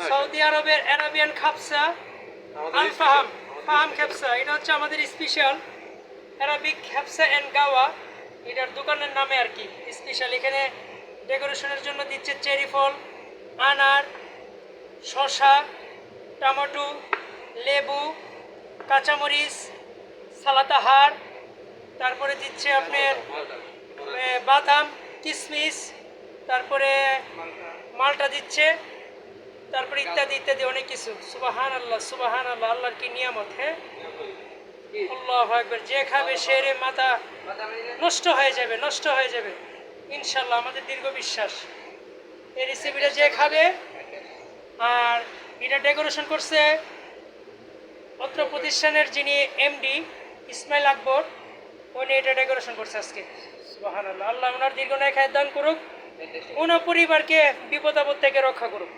Saudi আরবের Arabian খাবসা আল ফাহাম ফাহাম খাবসা, এটা হচ্ছে আমাদের স্পেশাল অ্যারাবিক খাবসা এন্ড গাওয়া, এটার দোকানের নামে আর কি স্পেশাল। এখানে ডেকোরেশনের জন্য দিচ্ছে চেরি ফল, আনার, শসা, টমেটো, লেবু, কাঁচামরিচ, সালাতাহার, তারপরে দিচ্ছে আপনার বাদাম, কিশমিশ, তারপরে মালটা দিচ্ছে, তারপরে ইত্যাদি ইত্যাদি অনেক কিছু। সুবাহান আল্লাহ, সুবাহান আল্লাহ, আল্লাহর কি নিয়ামত। হ্যাঁ, আল্লাহু আকবার। যে খাবে সে রে মাথা নষ্ট হয়ে যাবে, নষ্ট হয়ে যাবে ইনশাল্লাহ, আমাদের দীর্ঘ বিশ্বাস। এই রেসিপিটা যে খাবে, আর এটা ডেকোরেশন করছে অত্র প্রতিষ্ঠানের যিনি এমডি ইসমাইল আকবর, উনি এটা ডেকোরেশন করছে আজকে। সুবহানাল্লাহ, আল্লাহ ওনার দীর্ঘ নেক হায়াত দান করুক, ওনার পরিবারকে বিপদ আপদ থেকে রক্ষা করুক।